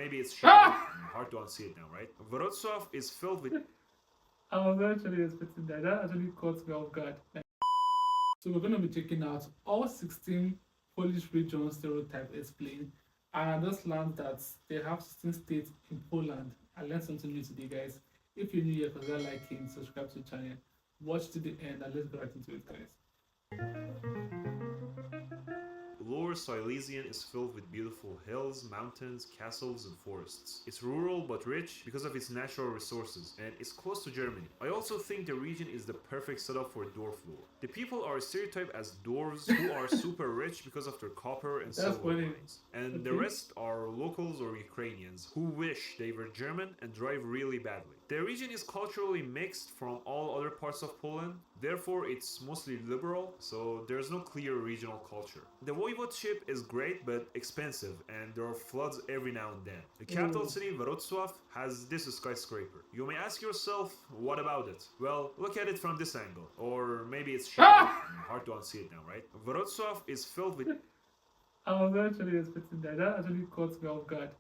maybe it's shiny. Hard to unsee it now, right? Wrocław is filled with... I was actually expecting that. That actually caught me off guard. So we're going to be checking out all 16 Polish regions stereotype explained, and I just learned that they have 16 states in Poland. I learned something new today, guys. If you're new here, consider liking, subscribe to the channel, watch to the end, and let's get right into it, guys. Lower Silesian is filled with beautiful hills, mountains, castles, and forests. It's rural but rich because of its natural resources, and it's close to Germany. I also think the region is the perfect setup for dwarf lore. The people are stereotyped as dwarves who are super rich because of their copper and silver mines. And the rest are locals or Ukrainians who wish they were German and drive really badly. The region is culturally mixed from all other parts of Poland, therefore it's mostly liberal, so there's no clear regional culture. The voivodeship is great but expensive, and there are floods every now and then. The capital city, Wrocław, has this skyscraper. You may ask yourself, what about it? Well, look at it from this angle, or maybe it's shiny. Hard to unsee it now, right? Wrocław is filled with... I was actually expecting that. That actually caught me off guard.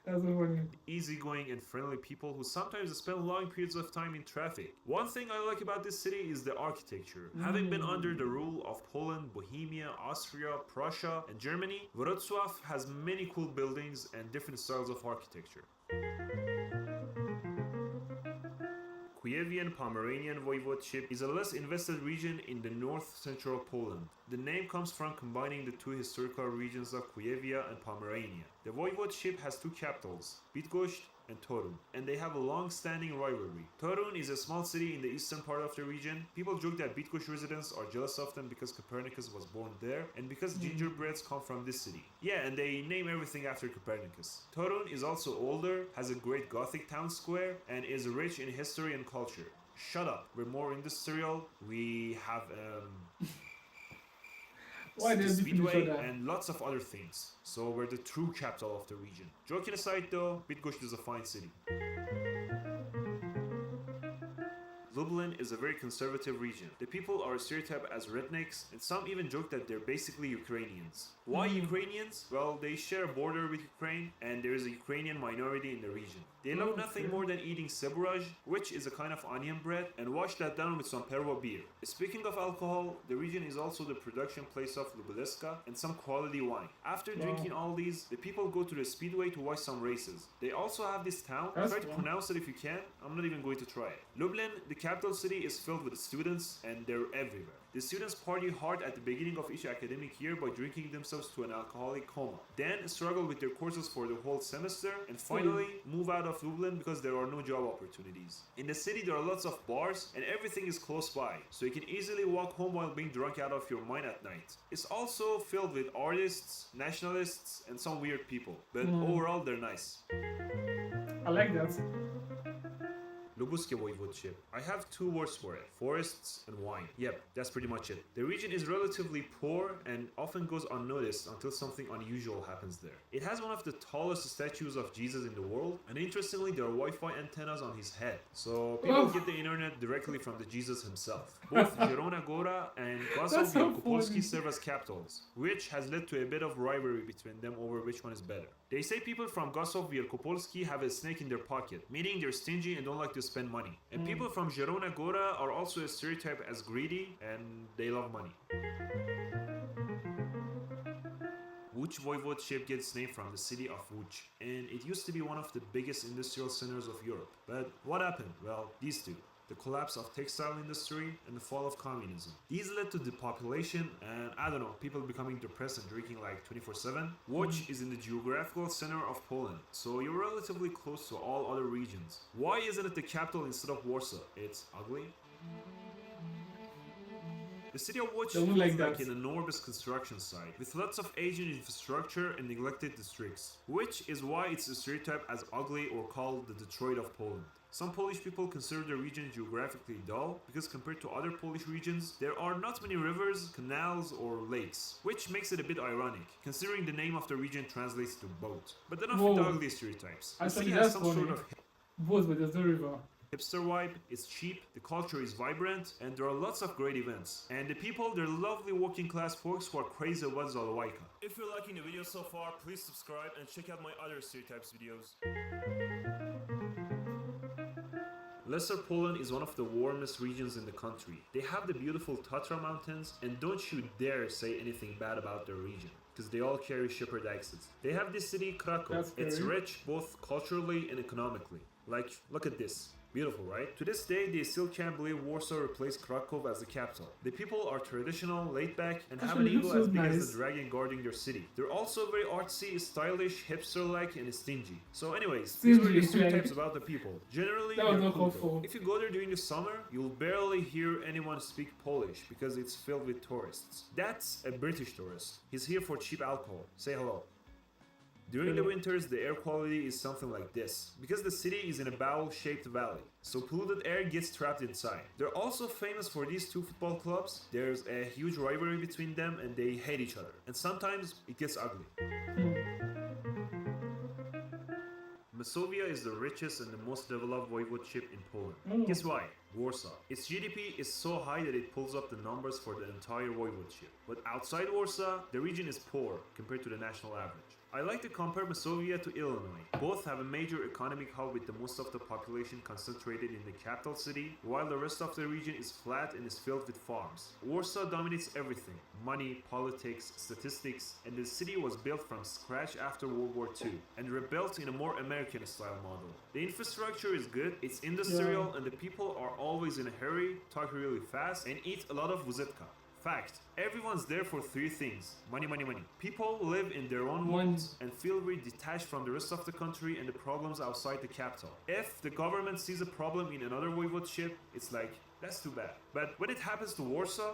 That's so funny. Easygoing and friendly people who sometimes spend long periods of time in traffic. One thing I like about this city is the architecture. Having been under the rule of Poland, Bohemia, Austria, Prussia, and Germany, Wrocław has many cool buildings and different styles of architecture. Kuyavian-Pomeranian voivodeship is a less invested region in the north-central Poland. The name comes from combining the two historical regions of Kuyavia and Pomerania. The voivodeship has two capitals, Bydgoszcz and Torun, and they have a long-standing rivalry. Torun is a small city in the eastern part of the region. People joke that Bydgoszcz residents are jealous of them because Copernicus was born there and because gingerbreads come from this city. Yeah, and they name everything after Copernicus. Torun is also older, has a great Gothic town square, and is rich in history and culture. Shut up, we're more industrial. We have Speedway and lots of other things. So we're the true capital of the region. Joking aside though, Bydgoszcz is a fine city. Lublin is a very conservative region. The people are stereotyped as rednecks, and some even joke that they're basically Ukrainians. Why Ukrainians? Well, they share a border with Ukraine, and there is a Ukrainian minority in the region. They love nothing more than eating seburaj, which is a kind of onion bread, and wash that down with some pervo beer. Speaking of alcohol, the region is also the production place of Lubusz and some quality wine. After drinking all these, the people go to the speedway to watch some races. They also have this town. Try to pronounce it if you can. I'm not even going to try it. Lublin, the capital city, is filled with students, and they're everywhere. The students party hard at the beginning of each academic year by drinking themselves to an alcoholic coma. Then struggle with their courses for the whole semester, and finally move out of Lublin because there are no job opportunities. In the city there are lots of bars and everything is close by, so you can easily walk home while being drunk out of your mind at night. It's also filled with artists, nationalists, and some weird people, but overall they're nice. I like that. Lubusz voivodeship. I have two words for it: forests and wine. Yep, that's pretty much it. The region is relatively poor and often goes unnoticed until something unusual happens there. It has one of the tallest statues of Jesus in the world, and interestingly there are Wi-Fi antennas on his head, so people get the internet directly from the Jesus himself. Both Zielona Góra and Gorzów Wielkopolski serve as capitals, which has led to a bit of rivalry between them over which one is better. They say people from Gorzów Wielkopolski have a snake in their pocket, meaning they're stingy and don't like to spend money. And people from Zielona Góra are also stereotyped as greedy and they love money. Łódź voivodeship gets named from the city of Łódź, and it used to be one of the biggest industrial centers of Europe. But what happened? Well, these two. The collapse of textile industry and the fall of communism. These led to depopulation and, I don't know, people becoming depressed and drinking like 24/7. Łódź is in the geographical center of Poland, so you're relatively close to all other regions. Why isn't it the capital instead of Warsaw? It's ugly. The city of Łódź feels like an enormous construction site, with lots of aging infrastructure and neglected districts, which is why it's stereotyped as ugly or called the Detroit of Poland. Some Polish people consider the region geographically dull because compared to other Polish regions, there are not many rivers, canals, or lakes, which makes it a bit ironic, considering the name of the region translates to boat. But enough with the ugly stereotypes. The city has some sort of... Boat, but there's no river. hipster vibe, it's cheap, the culture is vibrant, and there are lots of great events. And the people, they're lovely working class folks who are crazy about Zalawajka. If you're liking the video so far, please subscribe and check out my other Stereotypes videos. Lesser Poland is one of the warmest regions in the country. They have the beautiful Tatra mountains, and don't you dare say anything bad about their region, because they all carry shepherd accents. They have this city, Krakow. It's rich both culturally and economically. Like, look at this. Beautiful, right? To this day, they still can't believe Warsaw replaced Krakow as the capital. The people are traditional, laid back, and have an eagle as big as the dragon guarding their city. They're also very artsy, stylish, hipster-like, and stingy. So anyways, these were the stereotypes about the people. Generally, they're cool. If you go there during the summer, you'll barely hear anyone speak Polish because it's filled with tourists. That's a British tourist. He's here for cheap alcohol. Say hello. During the winters, the air quality is something like this, because the city is in a bowl-shaped valley, so polluted air gets trapped inside. They're also famous for these two football clubs. There's a huge rivalry between them and they hate each other, and sometimes it gets ugly. Masovia is the richest and the most developed voivodeship in Poland. Guess why? Warsaw. Its GDP is so high that it pulls up the numbers for the entire voivodeship. But outside Warsaw, the region is poor compared to the national average. I like to compare Masovia to Illinois. Both have a major economic hub with the most of the population concentrated in the capital city, while the rest of the region is flat and is filled with farms. Warsaw dominates everything: money, politics, statistics, and the city was built from scratch after World War II and rebuilt in a more American style model. The infrastructure is good, it's industrial, and the people are always in a hurry, talk really fast, and eat a lot of wuzetka. Fact, everyone's there for three things: money, money, money. People live in their own worlds and feel very detached from the rest of the country and the problems outside the capital. If the government sees a problem in another voivodeship, it's like, that's too bad. But when it happens to Warsaw,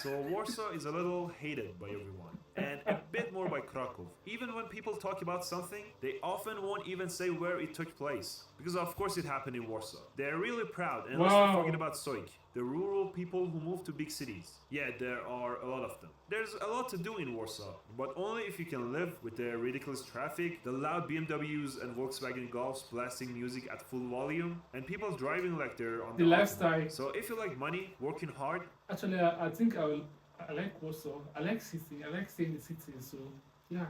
so Warsaw is a little hated by everyone, and a bit more by Krakow. Even when people talk about something, they often won't even say where it took place, because of course it happened in Warsaw. They're really proud, and let's not forget about Stoik, the rural people who move to big cities. Yeah, there are a lot of them. There's a lot to do in Warsaw, but only if you can live with the ridiculous traffic, the loud BMWs and Volkswagen Golfs blasting music at full volume, and people driving like they're on the lifestyle. So if you like money, working hard... Actually, I think I like Warsaw. I like city. I like staying in the city. So yeah,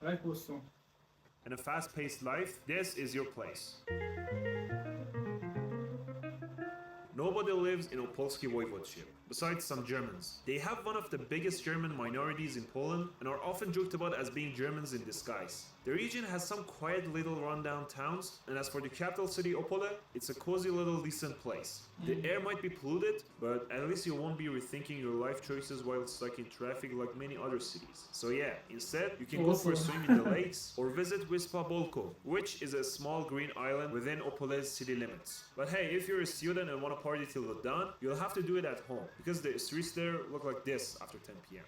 I like Warsaw. And a fast-paced life, this is your place. Nobody lives in Opolskie voivodeship, besides some Germans. They have one of the biggest German minorities in Poland and are often joked about as being Germans in disguise. The region has some quiet little rundown towns, and as for the capital city Opole, it's a cozy little decent place. The air might be polluted, but at least you won't be rethinking your life choices while stuck in traffic like many other cities. So yeah, instead, you can go for a swim in the lakes or visit Wyspa Bolko, which is a small green island within Opole's city limits. But hey, if you're a student and want to party till the dawn, you'll have to do it at home, because the streets there look like this after 10 p.m.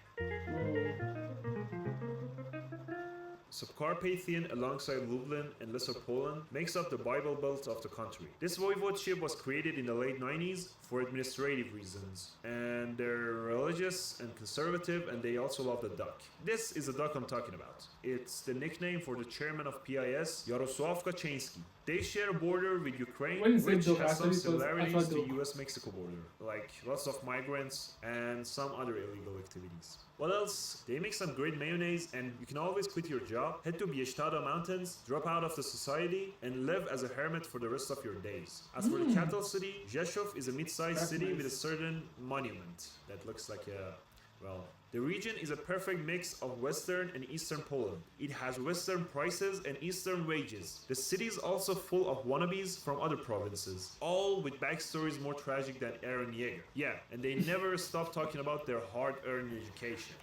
Subcarpathian alongside Lublin and Lesser Poland makes up the Bible Belt of the country. This voivodeship was created in the late 90s for administrative reasons, and they're religious and conservative, and they also love the duck. This is the duck I'm talking about. It's the nickname for the chairman of PIS, Jarosław Kaczyński. They share a border with Ukraine, which has some similarities to the US-Mexico border, like lots of migrants and some other illegal activities. What else? They make some great mayonnaise, and you can always quit your job, head to Bieszczada mountains, drop out of the society, and live as a hermit for the rest of your days. As for the capital city, Rzeszów is a mid-sized city with a certain monument that looks like a, well, the region is a perfect mix of Western and Eastern Poland. It has Western prices and Eastern wages. The city is also full of wannabes from other provinces, all with backstories more tragic than Eren Yeager. Yeah, and they never stop talking about their hard-earned education.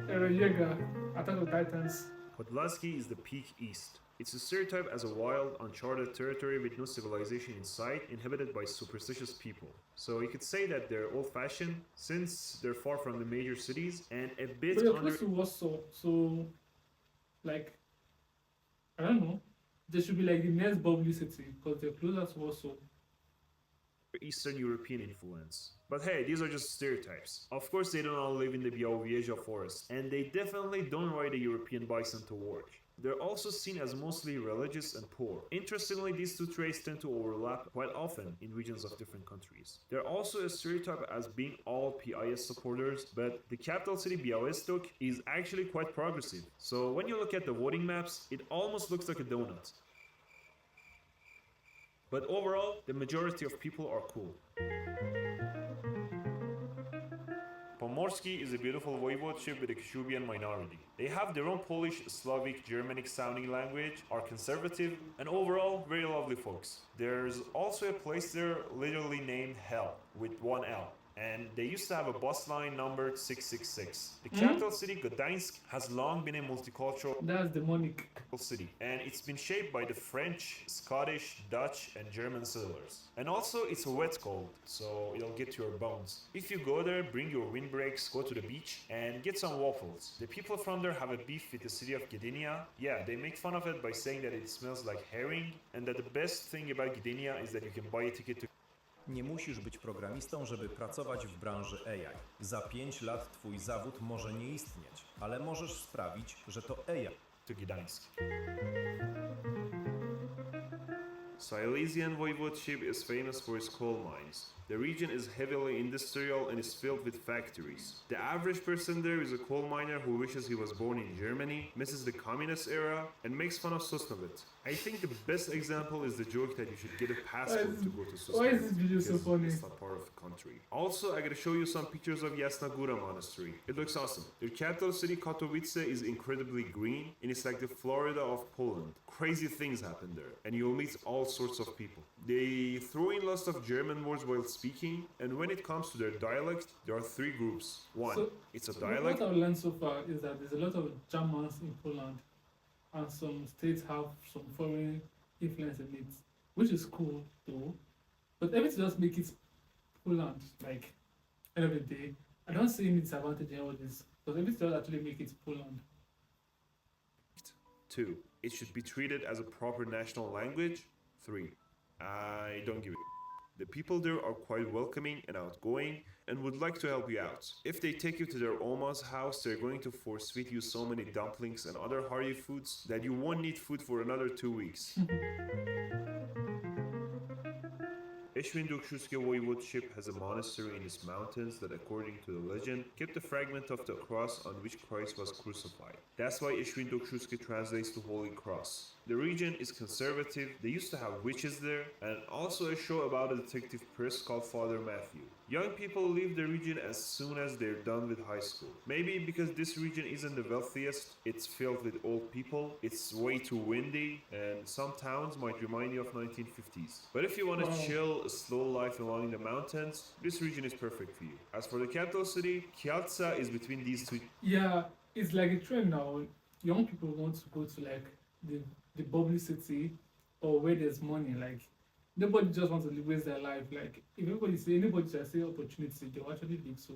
Eren Yeager, Attack on Titans. Podlaskie is the peak east. It's a stereotype as a wild, uncharted territory with no civilization in sight, inhabited by superstitious people. So you could say that they're old-fashioned, since they're far from the major cities, and a bit but you're close to Warsaw, so, like, I don't know, they should be like the next bubbly city, because they're closer to Warsaw. Eastern European influence. But hey, these are just stereotypes. Of course they don't all live in the Białowieża forest, and they definitely don't ride a European bison to work. They're also seen as mostly religious and poor. Interestingly, these two traits tend to overlap quite often in regions of different countries. They're also a stereotype as being all PIS supporters, but the capital city Białystok is actually quite progressive. So when you look at the voting maps, it almost looks like a donut. But overall, the majority of people are cool. Pomorski is a beautiful voivodeship with a Kuyavian minority. They have their own Polish, Slavic, Germanic sounding language, are conservative, and overall very lovely folks. There's also a place there literally named Hell, with one L. And they used to have a bus line numbered 666. The capital city, Gdańsk, has long been a multicultural That's demonic. city, and it's been shaped by the French, Scottish, Dutch, and German settlers. And also, it's a wet cold, so it'll get to your bones. If you go there, bring your windbreaks, go to the beach, and get some waffles. The people from there have a beef with the city of Gdynia. Yeah, they make fun of it by saying that it smells like herring, and that the best thing about Gdynia is that you can buy a ticket to Nie musisz być programistą, żeby pracować w branży AI. Za 5 lat twój zawód może nie istnieć, ale możesz sprawić, że to AI Gdańsk. Silesian voivodeship is famous for its coal mines. The region is heavily industrial and is filled with factories. The average person there is a coal miner who wishes he was born in Germany, misses the communist era, and makes fun of Sosnovit. I think the best example is the joke that you should get a passport to go to Sosnovit. Why is this video so because funny? It's not part of the country. Also, I gotta show you some pictures of Jasna Góra Monastery. It looks awesome. Their capital city, Katowice, is incredibly green, and it's like the Florida of Poland. Crazy things happen there, and you'll meet all sorts of people. They throw in lots of German words while speaking, and when it comes to their dialect, there are three groups. One, So, it's a What dialect. I've learned so far is that there's a lot of Germans in Poland, and some states have some foreign influence in it, which is cool though. But everything just make it Poland, like end of the day. I don't see any disadvantage in all this, because everything does actually make it Poland. Two, it should be treated as a proper national language. Three, I don't give a. The people there are quite welcoming and outgoing and would like to help you out. If they take you to their Oma's house, they're going to force feed you so many dumplings and other hearty foods that you won't need food for another 2 weeks. Świętokrzyskie voivodeship has a monastery in its mountains that, according to the legend, kept a fragment of the cross on which Christ was crucified. That's why Świętokrzyskie translates to Holy Cross. The region is conservative, they used to have witches there, and also a show about a detective priest called Father Matthew. Young people leave the region as soon as they're done with high school. Maybe because this region isn't the wealthiest, it's filled with old people, it's way too windy, and some towns might remind you of 1950s. But if you want to chill, a slow life along the mountains, this region is perfect for you. As for the capital city, Kielce is between these two. Yeah, it's like a trend now. Young people want to go to like the bubbly city or where there's money. Like nobody just wants to waste their life. Like if anybody just say opportunity, they'll actually leave. So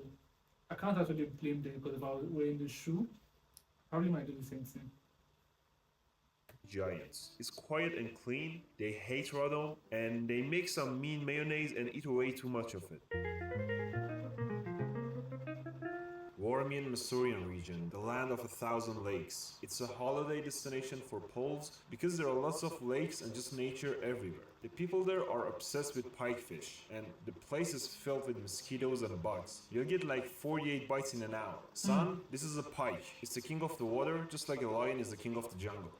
I can't actually blame them, because if I was wearing the shoe, I probably might do the same thing. Giants. It's quiet and clean, they hate radon, and they make some mean mayonnaise and eat way too much of it. Warmian-Masurian region, the land of 1,000 lakes. It's a holiday destination for Poles because there are lots of lakes and just nature everywhere. The people there are obsessed with pikefish, and the place is filled with mosquitoes and bugs. You'll get like 48 bites in an hour. Son, this is a pike. It's the king of the water, just like a lion is the king of the jungle.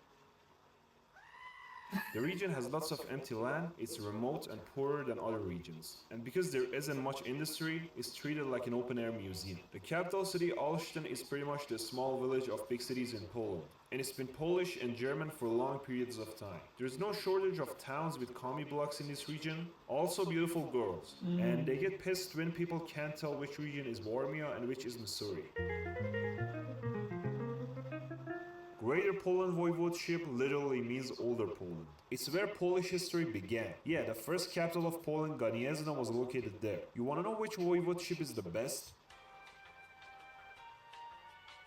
The region has lots of empty land, it's remote and poorer than other regions. And because there isn't much industry, it's treated like an open-air museum. The capital city, Olsztyn, is pretty much the small village of big cities in Poland. And it's been Polish and German for long periods of time. There's no shortage of towns with commie blocks in this region, also beautiful girls. And they get pissed when people can't tell which region is Warmia and which is Masuri. Greater Poland voivodeship literally means older Poland. It's where Polish history began. Yeah, the first capital of Poland, Gniezno, was located there. You wanna know which voivodeship is the best?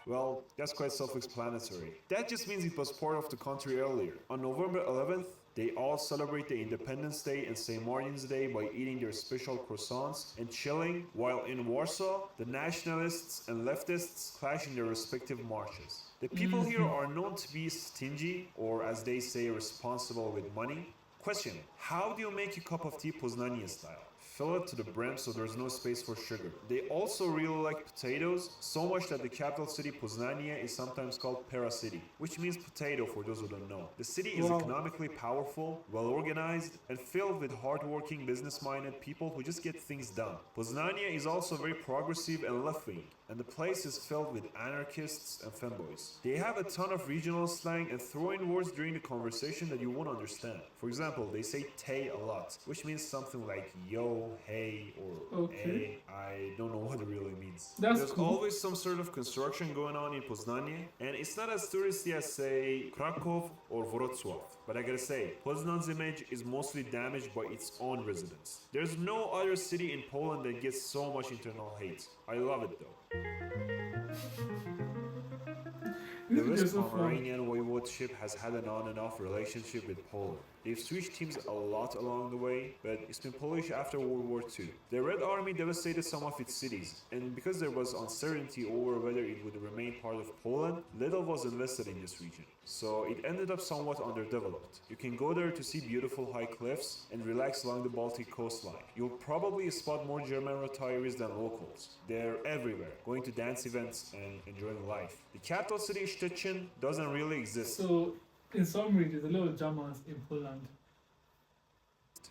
Well, that's quite self-explanatory. That just means it was part of the country earlier. On November 11th, They all celebrate the Independence Day and St. Martin's Day by eating their special croissants and chilling, while in Warsaw, the nationalists and leftists clash in their respective marches. The people here are known to be stingy, or as they say, responsible with money. Question: how do you make a cup of tea Poznanian style? Fill it to the brim so there's no space for sugar. They also really like potatoes, so much that the capital city Poznania is sometimes called Pera City, which means potato for those who don't know. The city is economically powerful, well organized, and filled with hardworking, business-minded people who just get things done. Poznania is also very progressive and left-wing, and the place is filled with anarchists and femboys. They have a ton of regional slang and throw in words during the conversation that you won't understand. For example, they say "tay" a lot, which means something like yo, hey, or hey. I don't know what it really means. There's always some sort of construction going on in Poznanie, and it's not as touristy as, say, Krakow or Wrocław. But I gotta say, Poznan's image is mostly damaged by its own residents. There's no other city in Poland that gets so much internal hate. I love it though. The West Pomeranian voivodeship has had an on and off relationship with Poland. They've switched teams a lot along the way, but it's been Polish after World War II. The Red Army devastated some of its cities, and because there was uncertainty over whether it would remain part of Poland, little was invested in this region. So it ended up somewhat underdeveloped. You can go there to see beautiful high cliffs and relax along the Baltic coastline. You'll probably spot more German retirees than locals. They're everywhere, going to dance events and enjoying life. The capital city Szczecin doesn't really exist. So, in summary, there's a lot of Germans in Poland.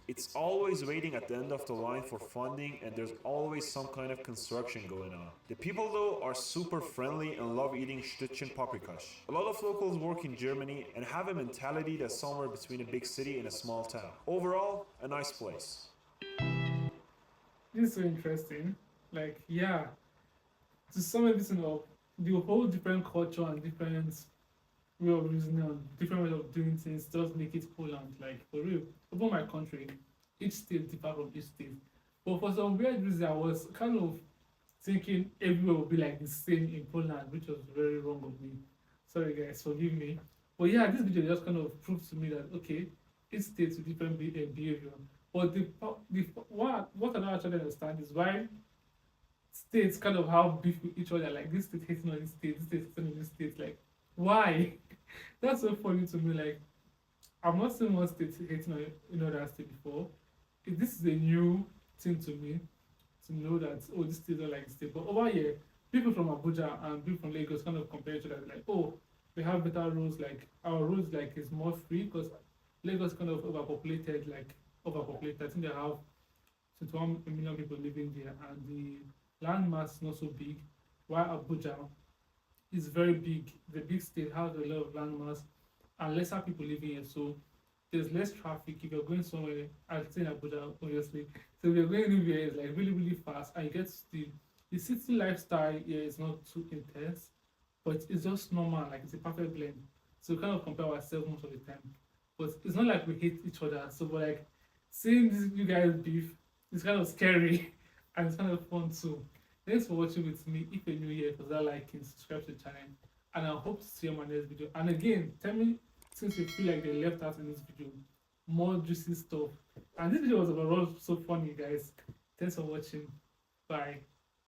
It's always waiting at the end of the line for funding, and there's always some kind of construction going on. The people though are super friendly and love eating Szczecin paprikash. A lot of locals work in Germany and have a mentality that's somewhere between a big city and a small town. Overall, a nice place. This is so interesting. Like, yeah, to sum everything up, the whole different culture and different way of reasoning and different way of doing things does make it Poland. Like, for real, over my country, each state differs from each state. But for some weird reason, I was kind of thinking everywhere would be like the same in Poland, which was very wrong of me. Sorry guys, forgive me. But yeah, this video just kind of proved to me that, okay, each state with different behavior. But what I don't actually understand is why states kind of have beef with each other. Like, this state hating on this state, this state hating on this state. Like, why? That's so funny to me. Like, I've not seen one state hating on another state before. This is a new thing to me, to know that, oh, this state don't like this state. But over here, people from Abuja and people from Lagos kind of compare each other. Like, oh, we have better roads. Like, our roads like is more free because Lagos kind of overpopulated. I think they have 21 million people living there, and the land mass is not so big. While Abuja is very big, the big state has a lot of land mass and lesser people living here, so there's less traffic. If you're going somewhere, I'd say in Abuja, obviously. So if you're going anywhere, it's like really, really fast, and you get the city lifestyle here is not too intense, but it's just normal. Like, it's a perfect blend. So we kind of compare ourselves most of the time, but it's not like we hate each other. So, but like, seeing this you guys beef, it's kind of scary and it's kind of fun too. Thanks for watching with me. If you're new here, consider liking, subscribe to the channel, and I hope to see you in my next video. And again, tell me, since you feel like they left out in this video, more juicy stuff. And this video was overall so funny, guys. Thanks for watching. Bye.